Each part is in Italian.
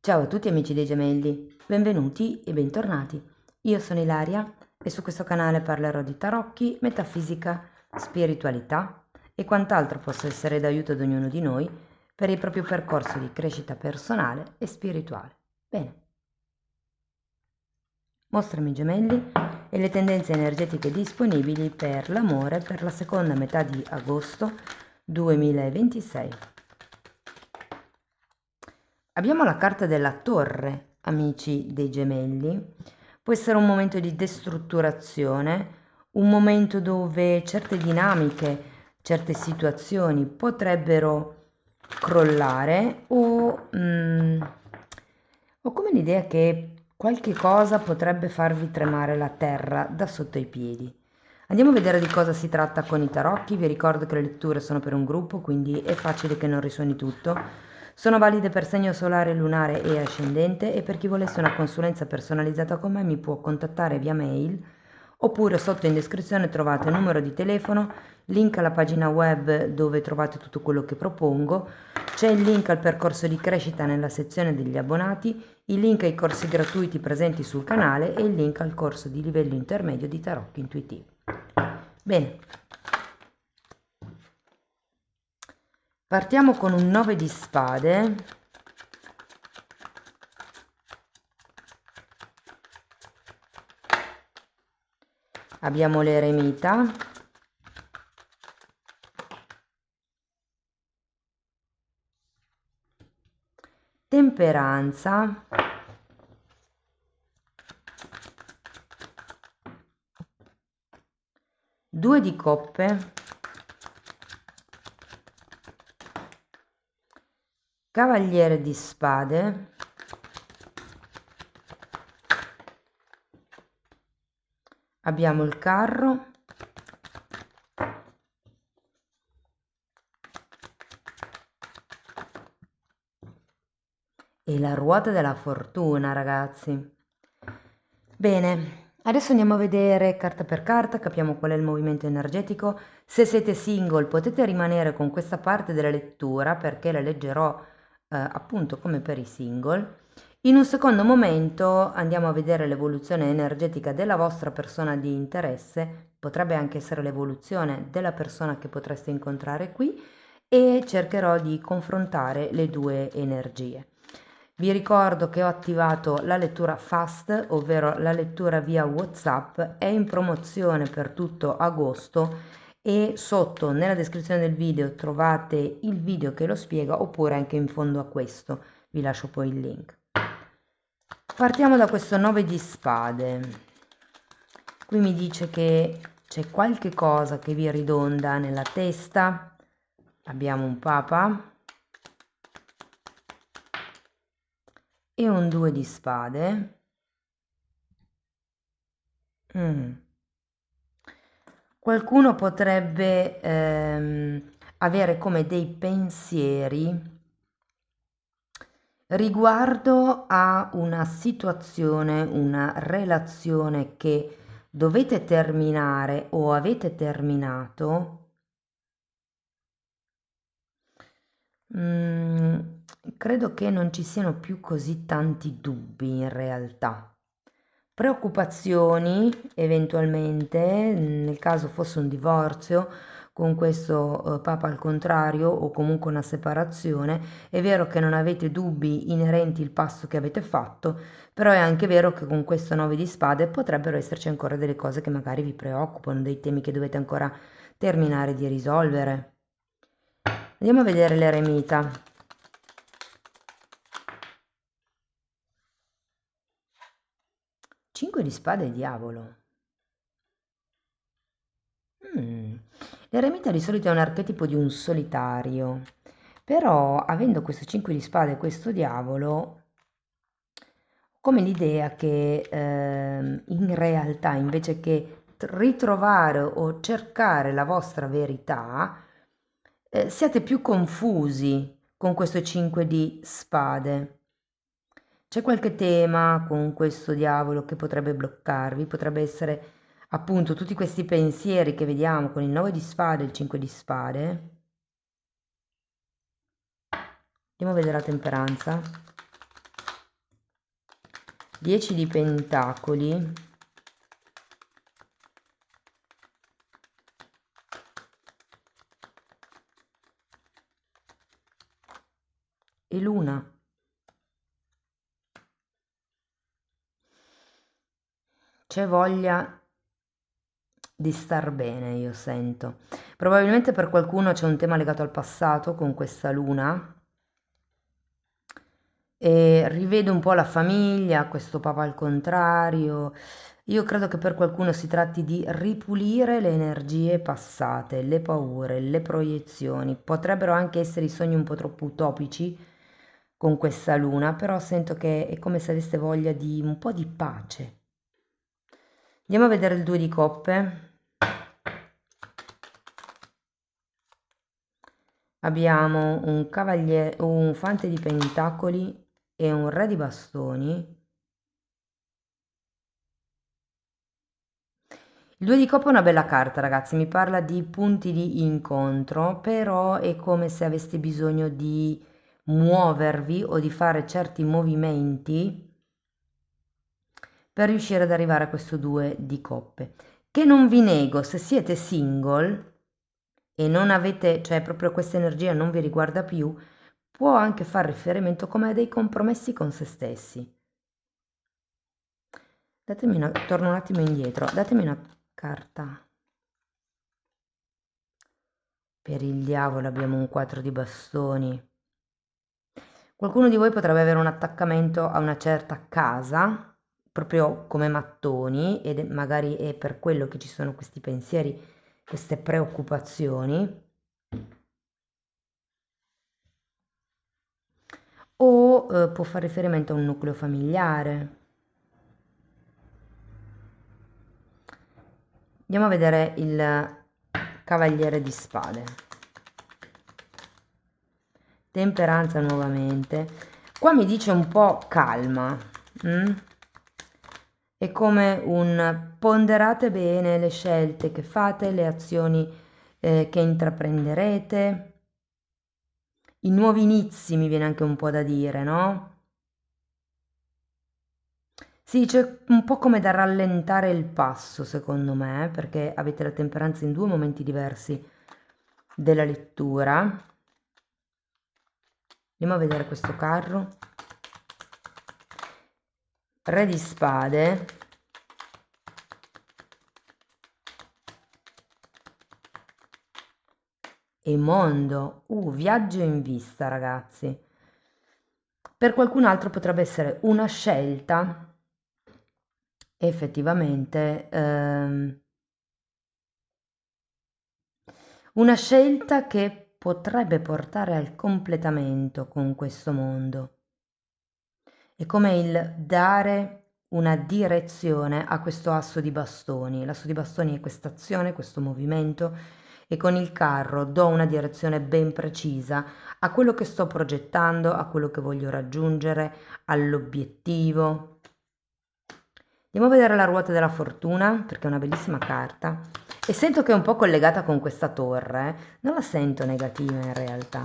Ciao a tutti amici dei gemelli, benvenuti e bentornati. Io sono Ilaria e su questo canale parlerò di tarocchi, metafisica, spiritualità e quant'altro possa essere d'aiuto ad ognuno di noi per il proprio percorso di crescita personale e spirituale. Bene, mostrami gemelli e le tendenze energetiche disponibili per l'amore per la seconda metà di agosto 2026. Abbiamo la carta della torre, amici dei gemelli. Può essere un momento di destrutturazione, un momento dove certe dinamiche, certe situazioni potrebbero crollare o come l'idea che qualche cosa potrebbe farvi tremare la terra da sotto i piedi. Andiamo a vedere di cosa si tratta con i tarocchi. Vi ricordo che le letture sono per un gruppo, quindi è facile che non risuoni tutto. Sono valide per segno solare, lunare e ascendente, e per chi volesse una consulenza personalizzata con me mi può contattare via mail oppure sotto in descrizione trovate il numero di telefono, link alla pagina web dove trovate tutto quello che propongo, c'è il link al percorso di crescita nella sezione degli abbonati, il link ai corsi gratuiti presenti sul canale e il link al corso di livello intermedio di tarocchi intuitivi. Bene, partiamo con un 9 di spade. Abbiamo l'eremita, temperanza, due di coppe, cavaliere di spade, abbiamo il carro, e la ruota della fortuna, ragazzi. Bene, adesso andiamo a vedere carta per carta, capiamo qual è il movimento energetico. Se siete single potete rimanere con questa parte della lettura perché la leggerò appunto come per i single. In un secondo momento andiamo a vedere l'evoluzione energetica della vostra persona di interesse, potrebbe anche essere l'evoluzione della persona che potreste incontrare qui, e cercherò di confrontare le due energie. Vi ricordo che ho attivato la lettura fast, ovvero la lettura via WhatsApp, è in promozione per tutto agosto e sotto nella descrizione del video trovate il video che lo spiega, oppure anche in fondo a questo vi lascio poi il link. Partiamo da questo 9 di spade. Qui mi dice che c'è qualche cosa che vi ridonda nella testa. Abbiamo un papa e un 2 di spade. Qualcuno potrebbe avere come dei pensieri riguardo a una situazione, una relazione che dovete terminare o avete terminato. Credo che non ci siano più così tanti dubbi in realtà. Preoccupazioni eventualmente, nel caso fosse un divorzio con questo papa al contrario, o comunque una separazione. È vero che non avete dubbi inerenti al passo che avete fatto, però è anche vero che con questo 9 di spade potrebbero esserci ancora delle cose che magari vi preoccupano, dei temi che dovete ancora terminare di risolvere. Andiamo a vedere l'eremita. Cinque di spade e diavolo. L'eremita di solito è un archetipo di un solitario, però avendo questo 5 di spade e questo diavolo, come l'idea che in realtà invece che ritrovare o cercare la vostra verità, siate più confusi con questo 5 di spade. C'è qualche tema con questo diavolo che potrebbe bloccarvi, potrebbe essere appunto tutti questi pensieri che vediamo con il 9 di spade e il 5 di spade. Andiamo a vedere la temperanza. 10 di pentacoli e luna. C'è voglia di star bene, io sento. Probabilmente per qualcuno c'è un tema legato al passato con questa luna e rivedo un po' la famiglia, questo papa al contrario. Io credo che per qualcuno si tratti di ripulire le energie passate, le paure, le proiezioni. Potrebbero anche essere i sogni un po' troppo utopici con questa luna, però sento che è come se aveste voglia di un po' di pace. Andiamo a vedere il 2 di coppe. Abbiamo un cavaliere, un fante di pentacoli e un re di bastoni. Il 2 di coppe è una bella carta, ragazzi, mi parla di punti di incontro, però è come se aveste bisogno di muovervi o di fare certi movimenti per riuscire ad arrivare a questo 2 di coppe. Che non vi nego, se siete single e non avete, cioè proprio questa energia non vi riguarda più, può anche fare riferimento come a dei compromessi con se stessi. Datemi una, torno un attimo indietro, datemi una carta. Per il diavolo abbiamo un 4 di bastoni. Qualcuno di voi potrebbe avere un attaccamento a una certa casa, proprio come mattoni, ed magari è per quello che ci sono questi pensieri, queste preoccupazioni. O può fare riferimento a un nucleo familiare. Andiamo a vedere il cavaliere di spade. Temperanza nuovamente. Qua mi dice un po' calma. È come un ponderate bene le scelte che fate, le azioni che intraprenderete. I nuovi inizi mi viene anche un po' da dire, no? Sì, c'è un po' come da rallentare il passo, secondo me, perché avete la temperanza in due momenti diversi della lettura. Andiamo a vedere questo carro. Re di spade. E mondo. Viaggio in vista, ragazzi. Per qualcun altro potrebbe essere una scelta effettivamente una scelta che potrebbe portare al completamento con questo mondo. È come il dare una direzione a questo asso di bastoni. L'asso di bastoni è questa azione, questo movimento, e con il carro do una direzione ben precisa a quello che sto progettando, a quello che voglio raggiungere, all'obiettivo. Andiamo a vedere la ruota della fortuna, perché è una bellissima carta. E sento che è un po' collegata con questa torre. Non la sento negativa in realtà.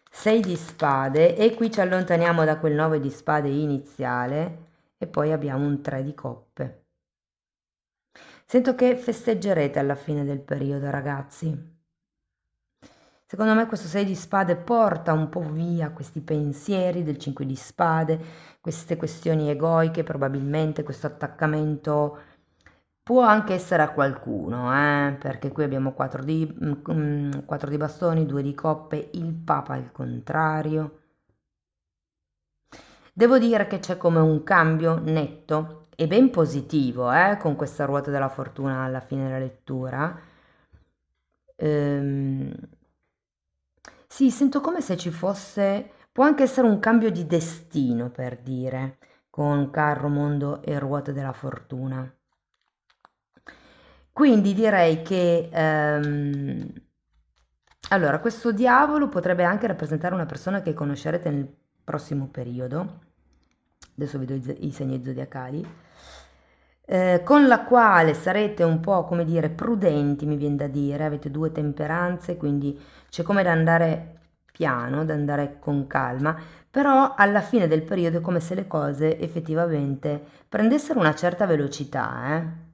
6 di spade e qui ci allontaniamo da quel 9 di spade iniziale e poi abbiamo un 3 di coppe. Sento che festeggerete alla fine del periodo, ragazzi. Secondo me questo 6 di spade porta un po' via questi pensieri del 5 di spade, queste questioni egoiche, probabilmente questo attaccamento può anche essere a qualcuno, perché qui abbiamo 4 di bastoni, 2 di coppe, il papa al contrario. Devo dire che c'è come un cambio netto e ben positivo, con questa ruota della fortuna alla fine della lettura. Sì, sento come se ci fosse, può anche essere un cambio di destino, per dire, con carro, mondo e ruote della fortuna. Quindi direi che allora, questo diavolo potrebbe anche rappresentare una persona che conoscerete nel prossimo periodo. Adesso vedo i segni zodiacali. Con la quale sarete un po', come dire, prudenti, mi viene da dire. Avete due temperanze, quindi c'è come da andare piano, da andare con calma, però alla fine del periodo è come se le cose effettivamente prendessero una certa velocità,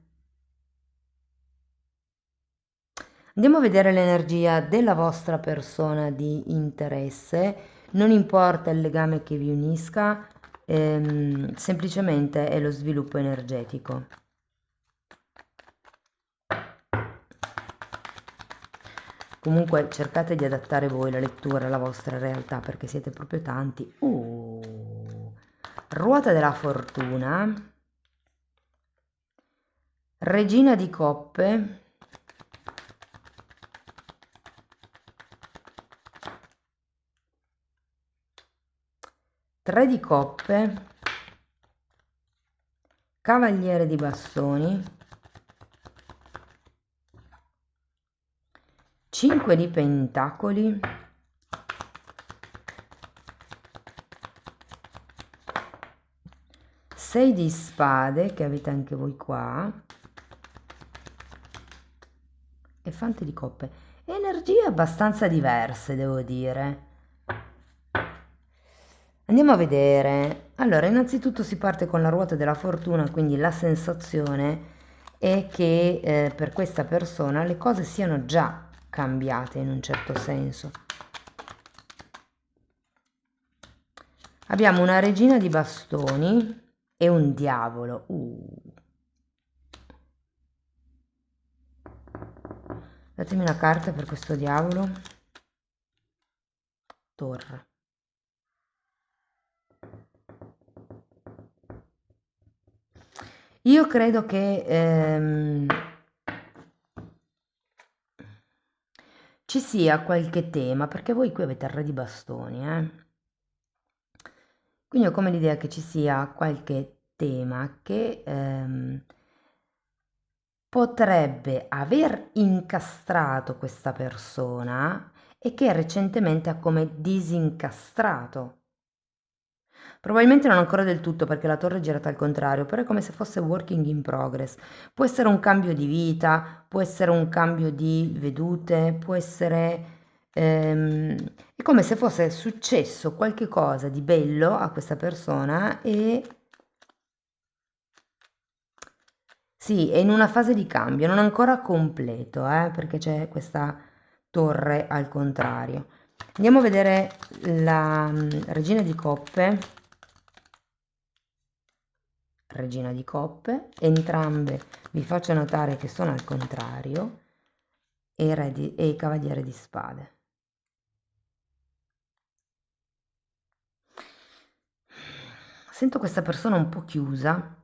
Andiamo a vedere l'energia della vostra persona di interesse, non importa il legame che vi unisca, semplicemente è lo sviluppo energetico. Comunque cercate di adattare voi la lettura alla vostra realtà perché siete proprio tanti. Ruota della fortuna, regina di coppe, tre di coppe, cavaliere di bastoni, 5 di pentacoli, 6 di spade, che avete anche voi qua, e fante di coppe. Energie abbastanza diverse, devo dire. Andiamo a vedere. Allora, innanzitutto si parte con la ruota della fortuna, quindi la sensazione è che per questa persona le cose siano già cambiate in un certo senso. Abbiamo una regina di bastoni e un diavolo. Datemi una carta per questo diavolo. Torre. Io credo che ci sia qualche tema, perché voi qui avete il re di bastoni, Quindi ho come l'idea che ci sia qualche tema che potrebbe aver incastrato questa persona e che recentemente ha come disincastrato. Probabilmente non ancora del tutto perché la torre è girata al contrario, però è come se fosse working in progress. Può essere un cambio di vita, può essere un cambio di vedute, può essere... è come se fosse successo qualche cosa di bello a questa persona e... Sì, è in una fase di cambio, non ancora completo, perché c'è questa torre al contrario. Andiamo a vedere la regina di coppe. Regina di coppe, entrambe vi faccio notare che sono al contrario, e cavaliere di spade. Sento questa persona un po' chiusa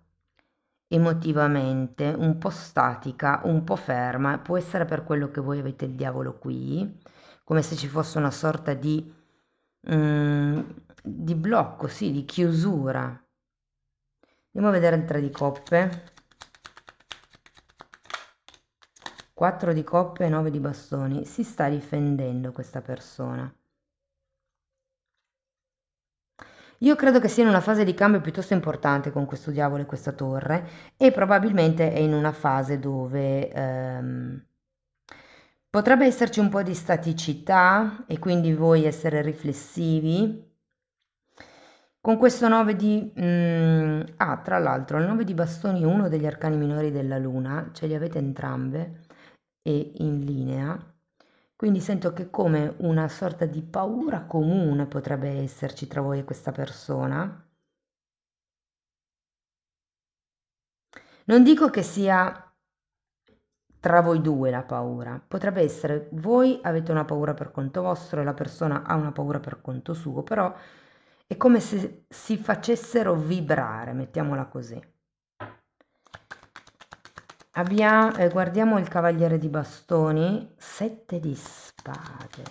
emotivamente, un po' statica, un po' ferma, può essere per quello che voi avete il diavolo qui, come se ci fosse una sorta di blocco, sì, di chiusura. Andiamo a vedere il 3 di coppe. 4 di coppe e 9 di bastoni. Si sta difendendo questa persona. Io credo che sia in una fase di cambio piuttosto importante con questo diavolo e questa torre e probabilmente è in una fase dove potrebbe esserci un po' di staticità e quindi voi essere riflessivi. Con questo 9 di... tra l'altro il 9 di bastoni è uno degli arcani minori della luna, ce li avete entrambe e in linea. Quindi sento che come una sorta di paura comune potrebbe esserci tra voi e questa persona. Non dico che sia tra voi due la paura, potrebbe essere voi avete una paura per conto vostro e la persona ha una paura per conto suo, però è come se si facessero vibrare, mettiamola così. Guardiamo il cavaliere di bastoni, 7 di spade.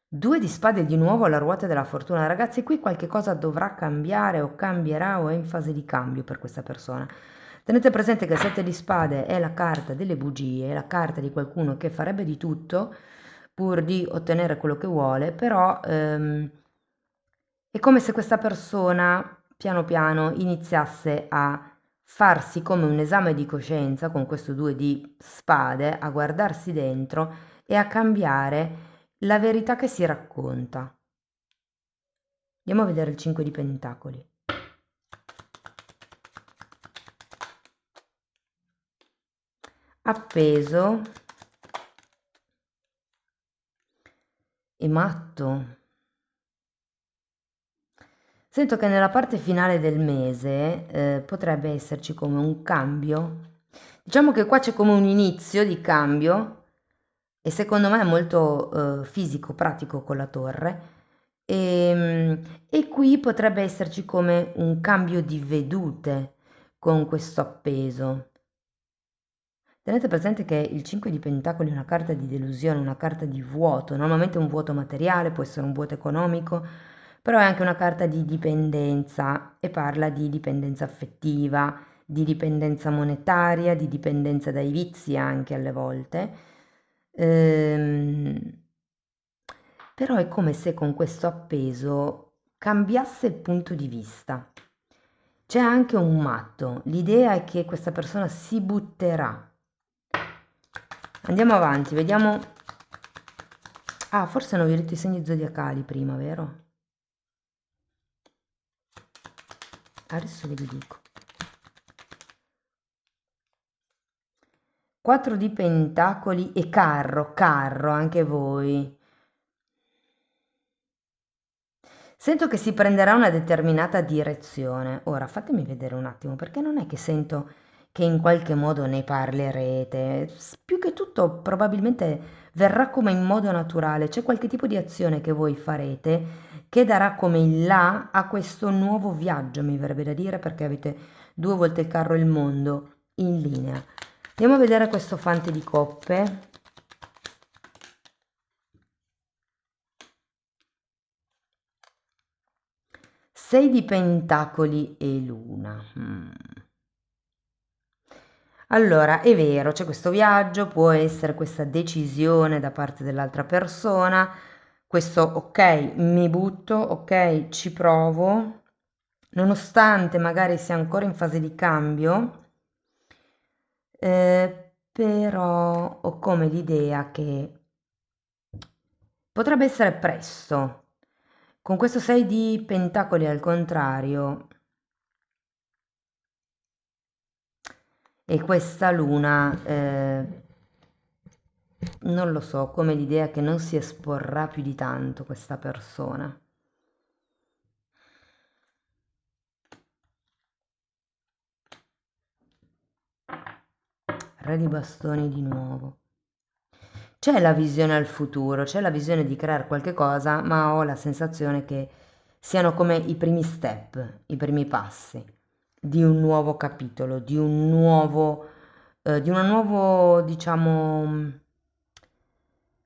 Due di spade di nuovo alla ruota della fortuna. Ragazzi, qui qualche cosa dovrà cambiare o cambierà o è in fase di cambio per questa persona. Tenete presente che il 7 di spade è la carta delle bugie, è la carta di qualcuno che farebbe di tutto pur di ottenere quello che vuole, però È come se questa persona piano piano iniziasse a farsi come un esame di coscienza con questo 2 di spade, a guardarsi dentro e a cambiare la verità che si racconta. Andiamo a vedere il 5 di pentacoli. Appeso e matto. Sento che nella parte finale del mese potrebbe esserci come un cambio. Diciamo che qua c'è come un inizio di cambio e secondo me è molto fisico, pratico con la torre. E qui potrebbe esserci come un cambio di vedute con questo appeso. Tenete presente che il 5 di Pentacoli è una carta di delusione, una carta di vuoto, normalmente un vuoto materiale, può essere un vuoto economico, però è anche una carta di dipendenza e parla di dipendenza affettiva, di dipendenza monetaria, di dipendenza dai vizi anche alle volte. Ehm, Però è come se con questo appeso cambiasse il punto di vista. C'è anche un matto, l'idea è che questa persona si butterà. Andiamo avanti, vediamo. Ah, forse hanno detto i segni zodiacali prima, vero? Adesso ve li dico. 4 di pentacoli e carro, anche voi. Sento che si prenderà una determinata direzione. Ora fatemi vedere un attimo, perché non è che sento che in qualche modo ne parlerete. Più che tutto probabilmente verrà come in modo naturale. C'è qualche tipo di azione che voi farete che darà come il là a questo nuovo viaggio, mi verrebbe da dire, perché avete 2 volte il carro e il mondo in linea. Andiamo a vedere questo fante di coppe. Sei di pentacoli e luna. Allora, è vero, c'è questo viaggio, può essere questa decisione da parte dell'altra persona, questo ok, mi butto, ok, ci provo, nonostante magari sia ancora in fase di cambio, però ho come l'idea che potrebbe essere presto. Con questo 6 di pentacoli al contrario e questa luna, non lo so, come l'idea che non si esporrà più di tanto questa persona. Re di bastoni di nuovo. C'è la visione al futuro, c'è la visione di creare qualche cosa, ma ho la sensazione che siano come i primi step, i primi passi di un nuovo capitolo, di un nuovo, diciamo,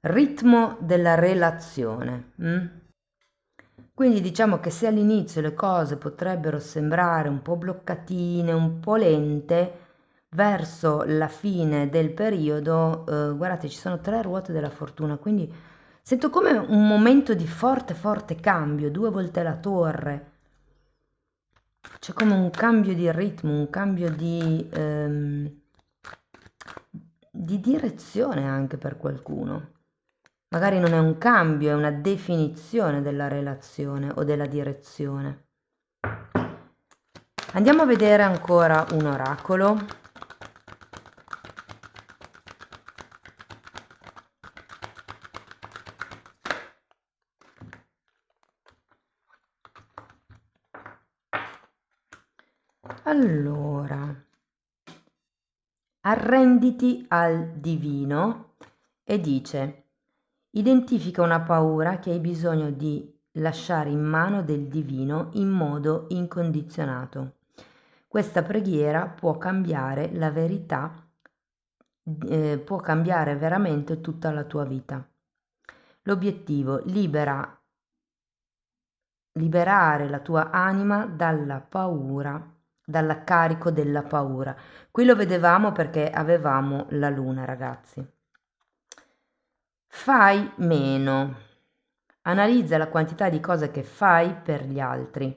ritmo della relazione. Quindi diciamo che se all'inizio le cose potrebbero sembrare un po' bloccatine, un po' lente, verso la fine del periodo, guardate, ci sono 3 ruote della fortuna, quindi sento come un momento di forte, forte cambio, 2 volte la torre. C'è come un cambio di ritmo, un cambio di direzione anche per qualcuno. Magari non è un cambio, è una definizione della relazione o della direzione. Andiamo a vedere ancora un oracolo. Allora, arrenditi al divino e dice, identifica una paura che hai bisogno di lasciare in mano del divino in modo incondizionato. Questa preghiera può cambiare la verità, può cambiare veramente tutta la tua vita. L'obiettivo, liberare la tua anima dalla paura, dal carico della paura. Qui lo vedevamo perché avevamo la luna, ragazzi. Fai meno. Analizza la quantità di cose che fai per gli altri.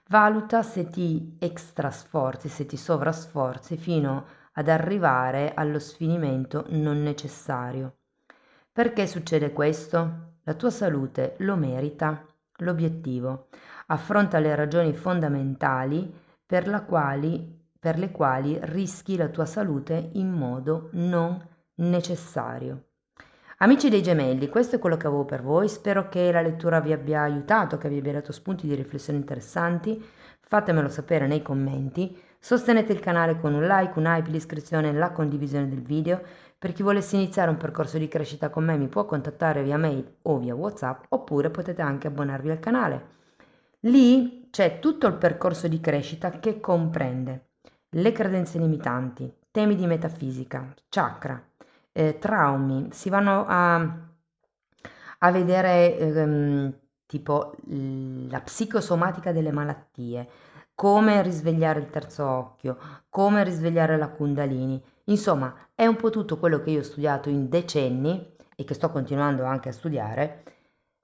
Valuta se ti extra sforzi, se ti sovrasforzi fino ad arrivare allo sfinimento non necessario. Perché succede questo? La tua salute lo merita. L'obiettivo. Affronta le ragioni fondamentali per le quali rischi la tua salute in modo non necessario. Amici dei gemelli, questo è quello che avevo per voi, spero che la lettura vi abbia aiutato, che vi abbia dato spunti di riflessione interessanti, fatemelo sapere nei commenti, sostenete il canale con un like, un hype, l'iscrizione e la condivisione del video. Per chi volesse iniziare un percorso di crescita con me mi può contattare via mail o via WhatsApp, oppure potete anche abbonarvi al canale. Lì c'è tutto il percorso di crescita che comprende le credenze limitanti, temi di metafisica, chakra, traumi, si vanno a vedere tipo la psicosomatica delle malattie, come risvegliare il terzo occhio, come risvegliare la Kundalini. Insomma, è un po' tutto quello che io ho studiato in decenni e che sto continuando anche a studiare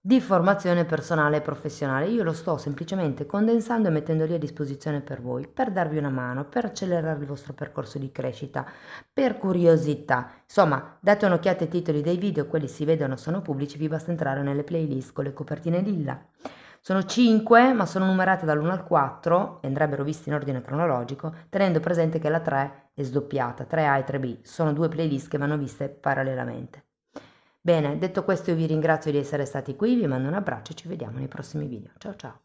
di formazione personale e professionale. Io lo sto semplicemente condensando e mettendo lì a disposizione per voi, per darvi una mano, per accelerare il vostro percorso di crescita, per curiosità. Insomma, date un'occhiata ai titoli dei video, quelli si vedono, sono pubblici, vi basta entrare nelle playlist con le copertine lilla. Sono 5, ma sono numerate dall'1 al 4 e andrebbero visti in ordine cronologico, tenendo presente che la 3 è sdoppiata, 3A e 3B, sono due playlist che vanno viste parallelamente. Bene, detto questo io vi ringrazio di essere stati qui, vi mando un abbraccio e ci vediamo nei prossimi video. Ciao ciao!